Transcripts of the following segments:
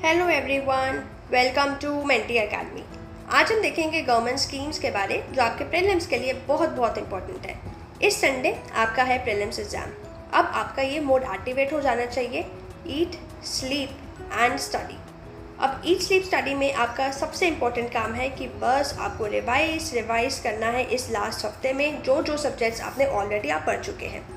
Hello everyone, welcome to Menti academy. आज हम देखेंगे गवर्नमेंट स्कीम्स के बारे जो आपके प्रीलिम्स के लिए बहुत बहुत इंपॉर्टेंट है। इस संडे आपका है प्रीलिम्स एग्जाम। अब आपका ये मोड एक्टिवेट हो जाना चाहिए, ईट स्लीप एंड स्टडी। अब ईट स्लीप स्टडी में आपका सबसे इम्पोर्टेंट काम है कि बस आपको रिवाइज करना है इस लास्ट हफ्ते में जो सब्जेक्ट्स आपने ऑलरेडी आप पढ़ चुके हैं।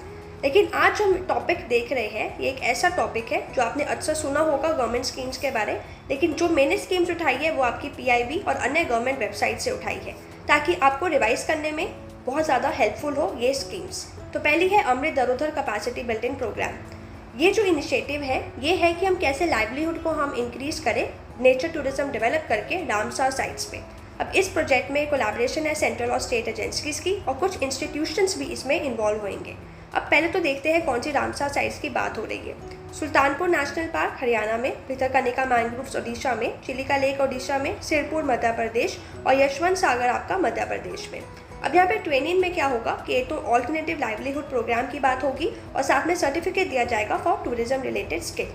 लेकिन आज हम टॉपिक देख रहे हैं, ये एक ऐसा टॉपिक है जो आपने अक्सर सुना होगा गवर्नमेंट स्कीम्स के बारे, लेकिन जो मैंने स्कीम्स उठाई है वो आपकी पीआईबी और अन्य गवर्नमेंट वेबसाइट से उठाई है ताकि आपको रिवाइज करने में बहुत ज़्यादा हेल्पफुल हो ये स्कीम्स। तो पहली है अमृत धरोहर कैपेसिटी बिल्डिंग प्रोग्राम। ये जो इनिशिएटिव है ये है कि हम कैसे लाइवलीहुड को हम इंक्रीज़ करें नेचर टूरिज्म डेवलप करके रामसर साइट्स पे। अब इस प्रोजेक्ट में कोलैबोरेशन है सेंट्रल और स्टेट एजेंसीज की और कुछ इंस्टीट्यूशंस भी इसमें इन्वॉल्व होंगे। अब पहले तो देखते हैं कौन सी रामसर साइट्स की बात हो रही है। सुल्तानपुर नेशनल पार्क हरियाणा में, भितरकनिका मैंग्रोव्स ओडिशा में, चिलिका लेक ओडिशा में, सिरपुर मध्य प्रदेश और यशवंत सागर आपका मध्य प्रदेश में। अब यहाँ पे ट्रेनिंग में क्या होगा कि एक तो ऑल्टरनेटिव लाइवलीहुड प्रोग्राम की बात होगी और साथ में सर्टिफिकेट दिया जाएगा for tourism related skill.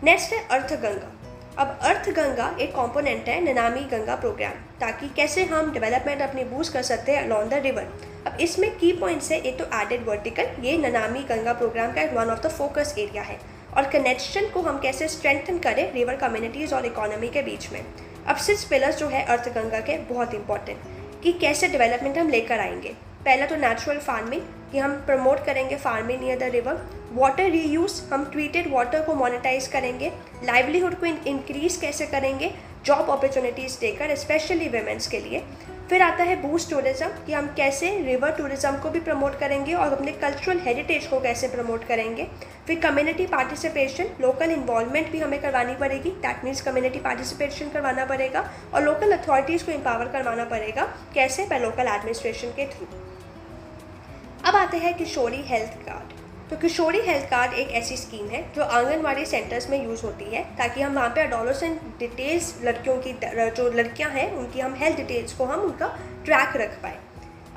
Next है अर्थ-गंगा। अब अर्थ-गंगा एक कंपोनेंट है नमामि गंगा प्रोग्राम, ताकि कैसे हम डेवलपमेंट अपनी बूस्ट कर सकते हैं अलॉन्ग द रिवर। अब इसमें की पॉइंट्स है, एक तो एडेड वर्टिकल, ये नमामि गंगा प्रोग्राम का one of the focus area है, और कनेक्शन को हम कैसे स्ट्रेंथन करें रिवर कम्युनिटीज़ और इकोनॉमी के बीच में। अब 6 पिलर्स जो है अर्थ-गंगा के बहुत इंपॉर्टेंट कि कैसे डेवलपमेंट हम लेकर आएंगे। पहला तो नेचुरल फार्मिंग कि हम प्रमोट करेंगे farming near the river. Water reuse, हम ट्रीटेड वाटर को मोनेटाइज करेंगे। लाइवलीहुड को इंक्रीज़ कैसे करेंगे, जॉब अपॉर्चुनिटीज़ देकर स्पेशली वेमेंस के लिए। फिर आता है बूस्ट टूरिज्म कि हम कैसे रिवर टूरिज्म को भी प्रमोट करेंगे और अपने कल्चरल हेरिटेज को कैसे प्रमोट करेंगे। फिर कम्युनिटी पार्टिसिपेशन, लोकल इन्वॉल्वमेंट भी हमें करवानी पड़ेगी, दैट मीन्स कम्युनिटी पार्टिसिपेशन करवाना पड़ेगा और लोकल अथॉरिटीज़ को एम्पावर करवाना पड़ेगा, कैसे, बाय लोकल एडमिनिस्ट्रेशन के थ्रू। अब आते हैं किशोरी हेल्थ कार्ड। तो किशोरी हेल्थ कार्ड एक ऐसी स्कीम है जो आंगनवाड़ी सेंटर्स में यूज़ होती है ताकि हम वहाँ पे एडोलेसेंट डिटेल्स, लड़कियों की जो लड़कियाँ हैं उनकी हम हेल्थ डिटेल्स को हम उनका ट्रैक रख पाए।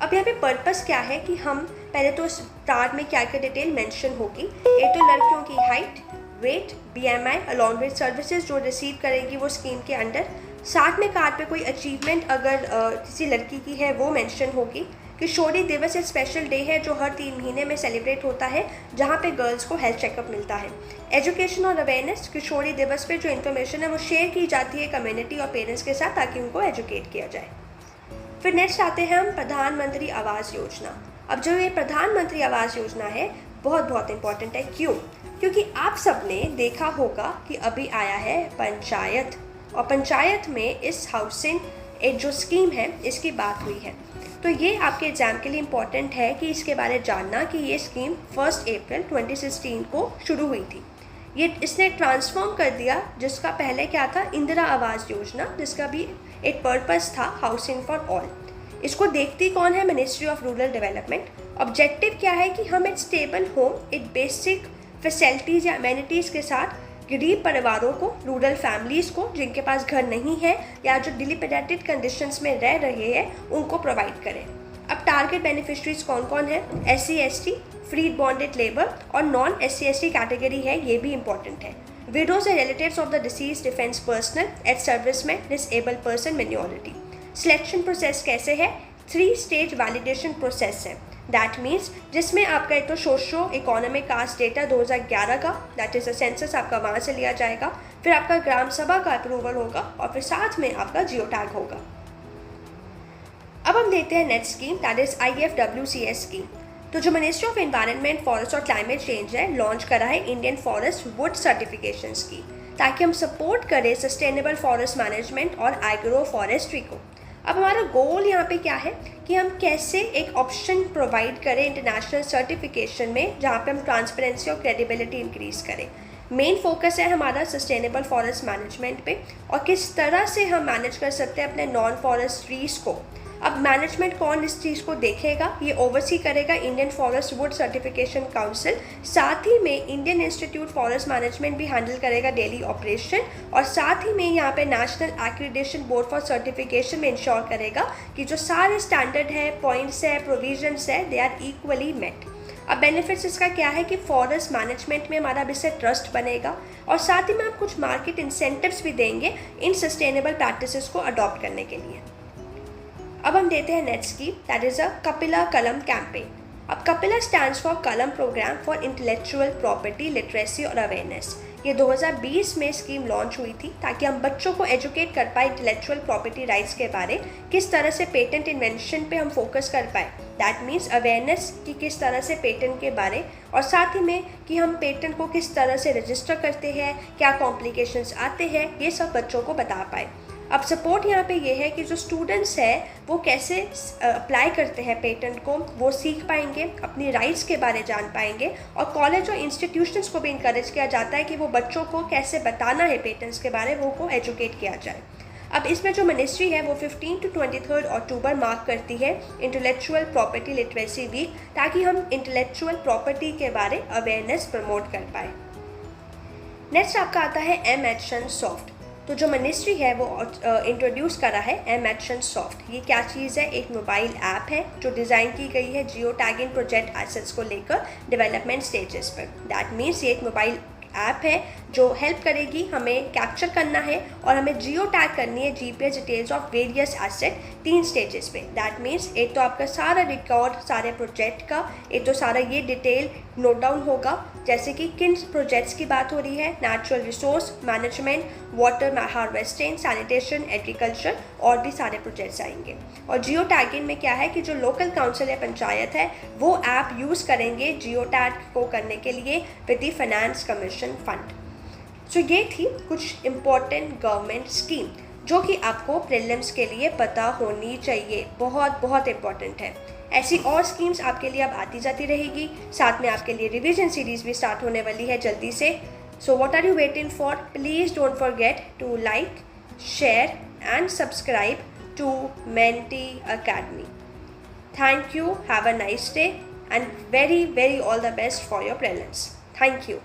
अब यहाँ पे पर्पस क्या है कि हम पहले तो कार्ड में क्या क्या डिटेल मेंशन होगी। एक तो लड़कियों की height, weight, BMI along with services जो रिसीव करेगी वो स्कीम के अंडर। साथ में कार्ड पे कोई अचीवमेंट अगर किसी लड़की की है वो मेंशन होगी। किशोरी दिवस एक स्पेशल डे है जो हर 3 महीने में सेलिब्रेट होता है, जहाँ पे गर्ल्स को हेल्थ चेकअप मिलता है। एजुकेशन और अवेयरनेस, किशोरी दिवस पे जो इन्फॉर्मेशन है वो शेयर की जाती है कम्युनिटी और पेरेंट्स के साथ ताकि उनको एजुकेट किया जाए। फिर नेक्स्ट आते हैं हम प्रधानमंत्री आवास योजना। अब जो ये प्रधानमंत्री आवास योजना है बहुत बहुत इंपॉर्टेंट है। क्यों? क्योंकि आप सब ने देखा होगा कि अभी आया है पंचायत, और पंचायत में इस हाउसिंग एक जो स्कीम है इसकी बात हुई है। तो ये आपके एग्ज़ाम के लिए इम्पॉर्टेंट है कि इसके बारे में जानना कि ये स्कीम 1 अप्रैल 2016 को शुरू हुई थी। ये इसने ट्रांसफॉर्म कर दिया, जिसका पहले क्या था इंदिरा आवास योजना, जिसका भी एक पर्पस था हाउसिंग फॉर ऑल। इसको देखती कौन है? Ministry of rural development. Objective क्या है कि हम एक स्टेबल होम, एक बेसिक फैसिलिटीज़ या अमेनिटीज़ के साथ गरीब परिवारों को, रूरल फैमिलीज़ को जिनके पास घर नहीं है या जो डिलिपिडेटेड कंडीशंस में रह रहे हैं उनको प्रोवाइड करें। अब टारगेट बेनिफिशरीज कौन कौन है? SC ST, free bonded labour और नॉन SC ST कैटेगरी है, ये भी इंपॉर्टेंट है। Widows and relatives of the disease defence personnel, ex serviceman, disable person, minority. Selection process कैसे है? 3 स्टेज वैलिडेशन प्रोसेस है। दैट मीन्स जिसमें आपका एक तो सोशो इकोनॉमिक कास्ट डेटा 2011 का, दैट इज़ अ सेंसस, आपका वहाँ से लिया जाएगा। फिर आपका ग्राम सभा का अप्रूवल होगा और फिर साथ में आपका जियो टैग होगा। अब हम देखते हैं next scheme, that is IFWCS scheme. तो जो मिनिस्ट्री ऑफ एनवायरनमेंट, फॉरेस्ट और क्लाइमेट चेंज है लॉन्च करा है Indian forest would certification scheme, ताकि हम सपोर्ट करें सस्टेनेबल फॉरेस्ट मैनेजमेंट और एग्रो फॉरेस्ट्री को। अब हमारा गोल यहाँ पे क्या है कि हम कैसे एक ऑप्शन प्रोवाइड करें इंटरनेशनल सर्टिफिकेशन में, जहाँ पे हम ट्रांसपेरेंसी और क्रेडिबिलिटी इंक्रीज़ करें। मेन फोकस है हमारा सस्टेनेबल फॉरेस्ट मैनेजमेंट पे और किस तरह से हम मैनेज कर सकते हैं अपने नॉन फॉरेस्ट ट्रीज़ को। अब मैनेजमेंट कौन इस चीज़ को देखेगा? ये ओवरसी करेगा Indian forest would certification council. साथ ही में इंडियन इंस्टीट्यूट फॉरेस्ट मैनेजमेंट भी हैंडल करेगा डेली ऑपरेशन, और साथ ही में यहाँ पे national accreditation board for certification में इंश्योर करेगा कि जो सारे स्टैंडर्ड है, पॉइंट्स है, प्रोविजंस है, दे आर इक्वली मेट। अब बेनिफिट्स इसका क्या है कि फॉरेस्ट मैनेजमेंट में हमारा अब इससे ट्रस्ट बनेगा और साथ ही में हम कुछ मार्केट इंसेंटिव्स भी देंगे इन सस्टेनेबल प्रैक्टिसेस को अडॉप्ट करने के लिए। अब हम देते हैं next scheme, that is a Kapila Kalam campaign. अब Kapila stands for Kalam program for intellectual property literacy और अवेयरनेस। ये 2020 में स्कीम लॉन्च हुई थी ताकि हम बच्चों को एजुकेट कर पाए इंटेलेक्चुअल प्रॉपर्टी राइट्स के बारे, किस तरह से पेटेंट इन्वेंशन पे हम फोकस कर पाए, दैट मीन्स अवेयरनेस कि किस तरह से पेटेंट के बारे, और साथ ही में कि हम पेटेंट को किस तरह से रजिस्टर करते हैं, क्या कॉम्प्लिकेशंस आते हैं, ये सब बच्चों को बता पाए। अब सपोर्ट यहाँ पे ये है कि जो स्टूडेंट्स हैं वो कैसे अप्लाई करते हैं पेटेंट को, वो सीख पाएंगे, अपनी राइट्स के बारे जान पाएंगे, और कॉलेज और इंस्टीट्यूशंस को भी इंकरेज किया जाता है कि वो बच्चों को कैसे बताना है पेटेंट्स के बारे, वो को एजुकेट किया जाए। अब इसमें जो मिनिस्ट्री है वो 15 to 23 अक्टूबर मार्क करती है इंटेलेक्चुअल प्रॉपर्टी लिटरेसी वीक, ताकि हम इंटेलेक्चुअल प्रॉपर्टी के बारे अवेयरनेस प्रमोट कर पाए। नेक्स्ट आपका आता है एम एक्शन सॉफ्ट। तो जो मिनिस्ट्री है वो इंट्रोड्यूस करा है एम एक्शन सॉफ्ट। ये क्या चीज़ है? एक मोबाइल ऐप है जो डिज़ाइन की गई है जियो टैगिंग प्रोजेक्ट एसेट्स को लेकर डेवलपमेंट स्टेजेस पर। दैट मीन्स ये एक मोबाइल ऐप है जो हेल्प करेगी हमें कैप्चर करना है और हमें जियो टैग करनी है GPS details of various asset 3 stages पे। दैट मीन्स एक तो आपका सारा रिकॉर्ड सारे प्रोजेक्ट का, एक तो सारा ये डिटेल नोट डाउन होगा, जैसे कि किन प्रोजेक्ट्स की बात हो रही है, natural resource management, water harvesting, sanitation, agriculture, और भी सारे प्रोजेक्ट्स आएंगे। और जियो टैगिंग में क्या है कि जो लोकल काउंसिल या पंचायत है वो ऐप यूज़ करेंगे जियो टैग को करने के लिए with the finance commission fund. So ये थी कुछ इम्पॉर्टेंट गवर्नमेंट स्कीम जो कि आपको प्रीलिम्स के लिए पता होनी चाहिए, बहुत बहुत इम्पॉर्टेंट है। ऐसी और स्कीम्स आपके लिए अब आती जाती रहेगी, साथ में आपके लिए रिवीजन सीरीज़ भी स्टार्ट होने वाली है जल्दी से। So what are you waiting for? Please don't forget to like, share and subscribe to Menti Academy. Thank you, have a nice day, and very all the best for your prelims. Thank you.